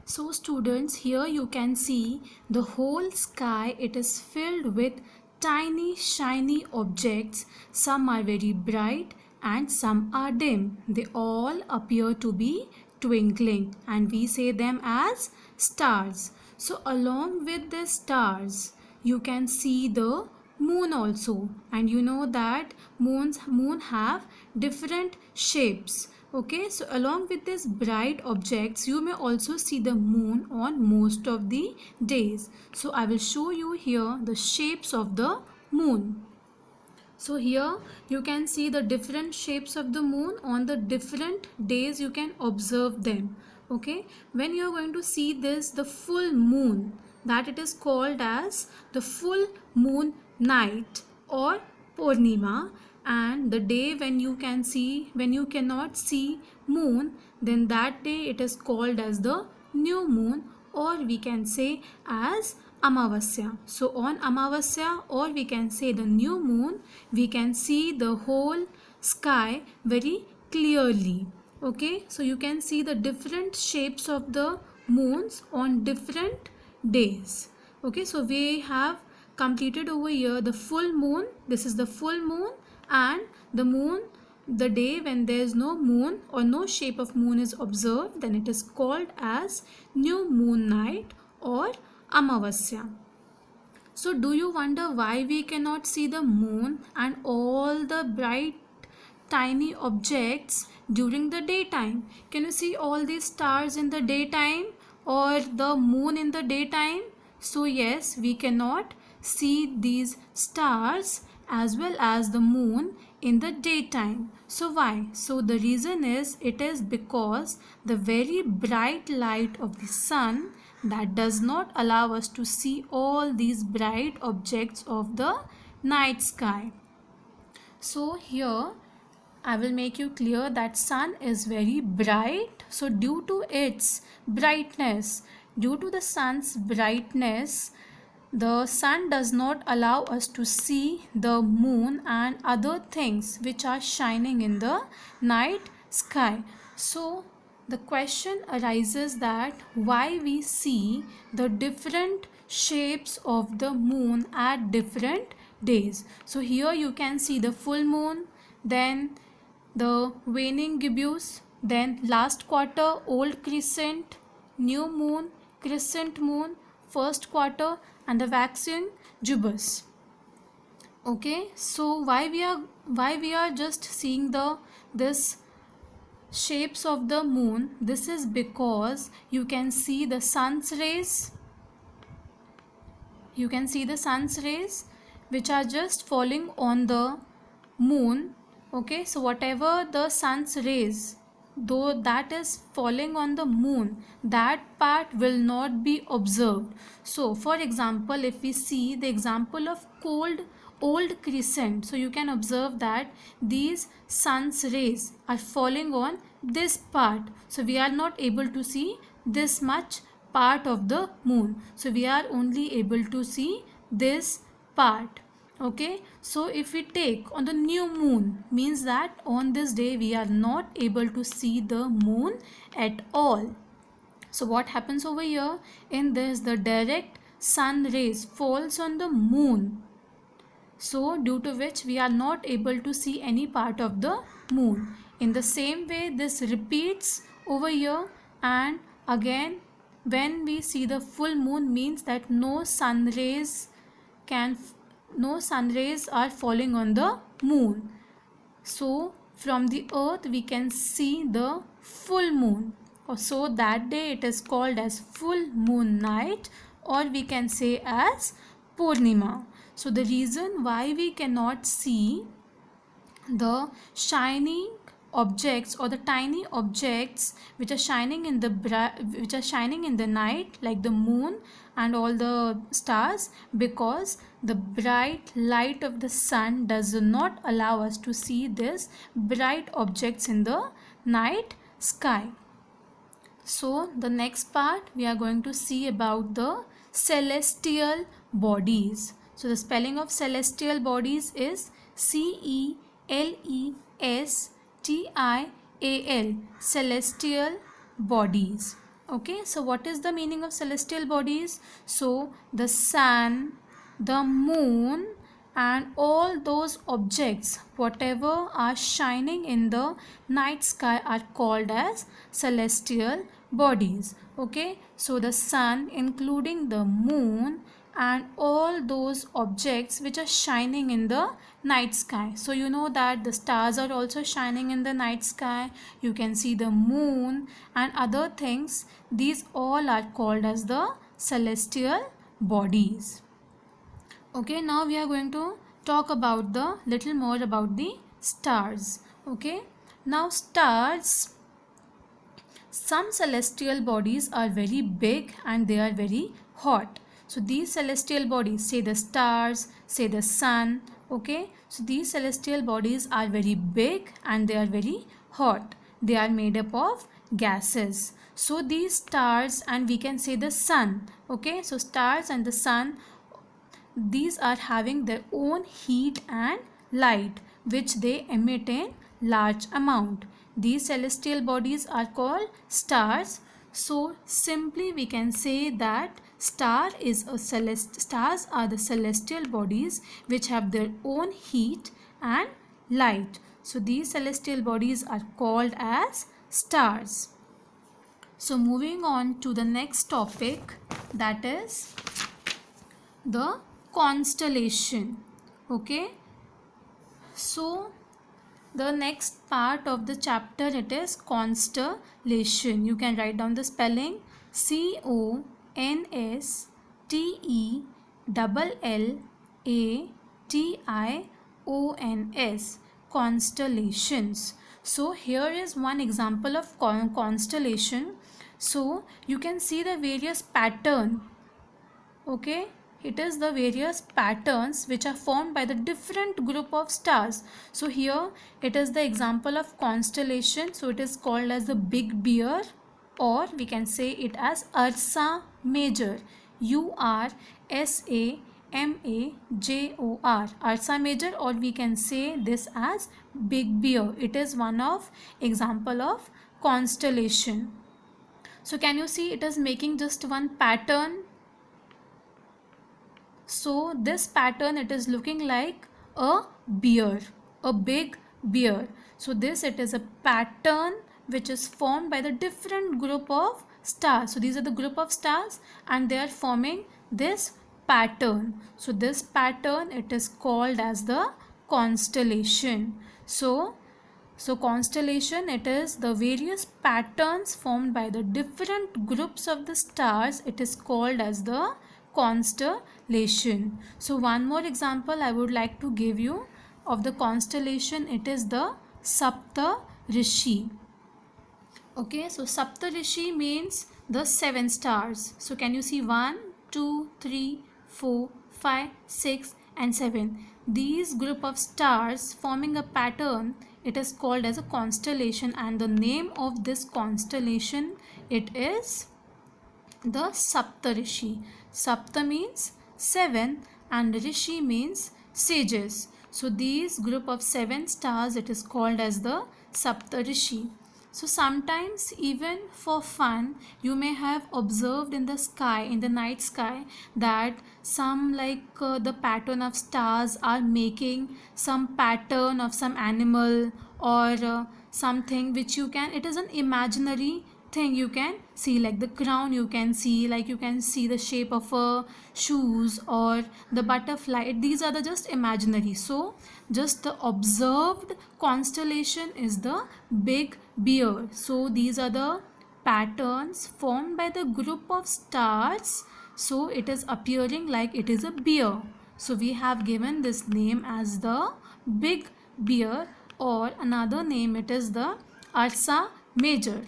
So students, here you can see the whole sky. It is filled with tiny shiny objects. Some are very bright and some are dim. They all appear to be twinkling and we say them as stars. So along with the stars you can see the moon also, and you know that moon have different shapes. Okay, so along with these bright objects you may also see the moon on most of the days. So I will show you here the shapes of the moon. So here you can see the different shapes of the moon on the different days. You can observe them. Okay, when you are going to see this, the full moon, that it is called as the full moon night or Purnima, and the day when you cannot see moon, then that day it is called as the new moon, or we can say as Amavasya. So on Amavasya, or we can say the new moon, we can see the whole sky very clearly. Okay, so you can see the different shapes of the moons on different days. Okay, so we have completed over here the full moon. This is the full moon, and the moon, the day when there is no moon or no shape of moon is observed, then it is called as new moon night or Amavasya. So do you wonder why we cannot see the moon and all the bright tiny objects during the daytime? Can you see all these stars in the daytime or the moon in the daytime? So yes, we cannot see these stars as well as the moon in the daytime. So why? So the reason is, it is because the very bright light of the sun that does not allow us to see all these bright objects of the night sky. So here I will make you clear that sun is very bright. So due to its brightness, due to the sun's brightness, the sun does not allow us to see the moon and other things which are shining in the night sky. So the question arises that why we see the different shapes of the moon at different days. So here you can see the full moon, then the waning gibbous, then last quarter old crescent, new moon, crescent moon, first quarter, and the waxing gibbous. Okay, so why we are just seeing this shapes of the moon? This is because you can see the sun's rays. You can see the sun's rays which are just falling on the moon. Okay, so whatever the sun's rays, though that is falling on the moon, that part will not be observed. So for example, if we see the example of old crescent, so you can observe that these sun's rays are falling on this part, so we are not able to see this much part of the moon, so we are only able to see this part. Okay, so if we take on the new moon, means that on this day we are not able to see the moon at all. So what happens over here? In this, the direct sun rays falls on the moon, so due to which we are not able to see any part of the moon. In the same way, this repeats over here, and again when we see the full moon, means that no sun rays are falling on the moon. So from the earth we can see the full moon. So that day it is called as full moon night, or we can say as Purnima. So the reason why we cannot see the shining objects or the tiny objects which are shining in the night, like the moon and all the stars, because the bright light of the sun does not allow us to see these bright objects in the night sky. So the next part we are going to see about the celestial bodies. So the spelling of celestial bodies is CELESTIAL, celestial bodies. Okay, so what is the meaning of celestial bodies? So the sun, the moon, and all those objects whatever are shining in the night sky are called as celestial bodies. Okay, so the sun, including the moon, and all those objects which are shining in the night sky. So you know that the stars are also shining in the night sky. You can see the moon and other things. These all are called as the celestial bodies. Okay, now we are going to talk about the little more about the stars. Okay, now stars, some celestial bodies are very big and they are very hot. So these celestial bodies, say the stars, say the sun. Okay, so these celestial bodies are very big and they are very hot. They are made up of gases. So these stars, and we can say the sun. Okay, so stars and the sun, these are having their own heat and light which they emit in large amount. These celestial bodies are called stars. So simply we can say that stars are the celestial bodies which have their own heat and light. So these celestial bodies are called as stars. So moving on to the next topic, that is the constellation. Okay, so the next part of the chapter, it is constellation. You can write down the spelling: CONSTLLATIONS, constellations. So here is one example of constellation. So you can see the various pattern. Okay, it is the various patterns which are formed by the different group of stars. So here it is the example of constellation. So it is called as the Big Bear, or we can say it as Ursa Major, URSAMAJOR, Ursa Major, or we can say this as Big Bear. It is one of example of constellation. So can you see it is making just one pattern? So this pattern, it is looking like a bear, a big bear. So this, it is a pattern which is formed by the different group of stars. So these are the group of stars and they are forming this pattern. So this pattern, it is called as the constellation. So constellation, it is the various patterns formed by the different groups of the stars. It is called as the constellation. So one more example I would like to give you of the constellation. It is the Saptarishi. Okay, so Saptarishi means the 7 stars. So can you see 1, 2, 3, 4, 5, 6 and 7. These group of stars forming a pattern, it is called as a constellation, and the name of this constellation, it is the Saptarishi. Sapta means 7 and Rishi means sages. So these group of 7 stars, it is called as the Saptarishi. So sometimes even for fun, you may have observed in the sky, in the night sky, that some the pattern of stars are making some pattern of some animal or something which you can, it is an imaginary thing you can see, like the crown you can see, like you can see the shape of a shoes or the butterfly. These are the just imaginary. So just the observed constellation is the Big Bear. So these are the patterns formed by the group of stars. So it is appearing like it is a bear. So we have given this name as the Big Bear, or another name, it is the Ursa Major.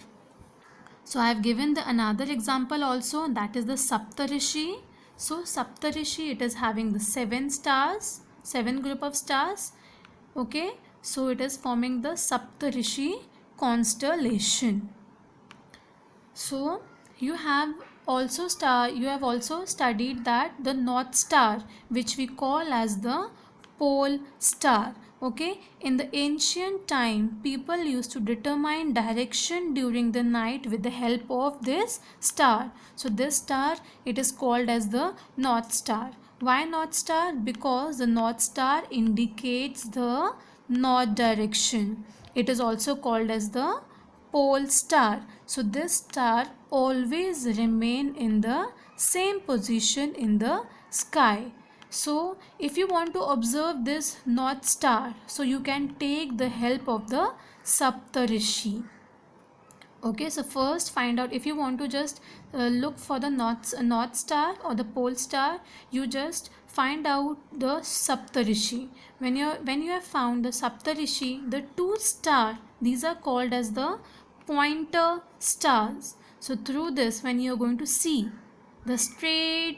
So I have given the another example also, that is the Saptarishi. So Saptarishi, it is having the 7 stars, 7 group of stars. Okay, so it is forming the Saptarishi constellation. So you have also studied that the North Star, which we call as the pole star. Okay, in the ancient time, people used to determine direction during the night with the help of this star. So this star, it is called as the North Star. Why North Star? Because the North Star indicates the north direction. It is also called as the pole star. So this star always remain in the same position in the sky. So if you want to observe this North Star, so you can take the help of the Saptarishi. Okay, so first find out, if you want to just look for the North Star or the pole star, you just find out the Saptarishi. When you have found the Saptarishi, the two star, these are called as the pointer stars. So through this, when you are going to see the straight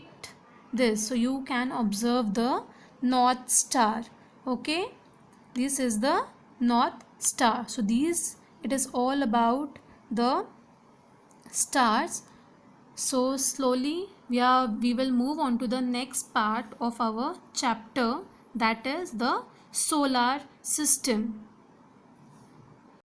this, so you can observe the North Star. Okay, this is the North Star. So these, it is all about the stars. So slowly we will move on to the next part of our chapter, that is the solar system.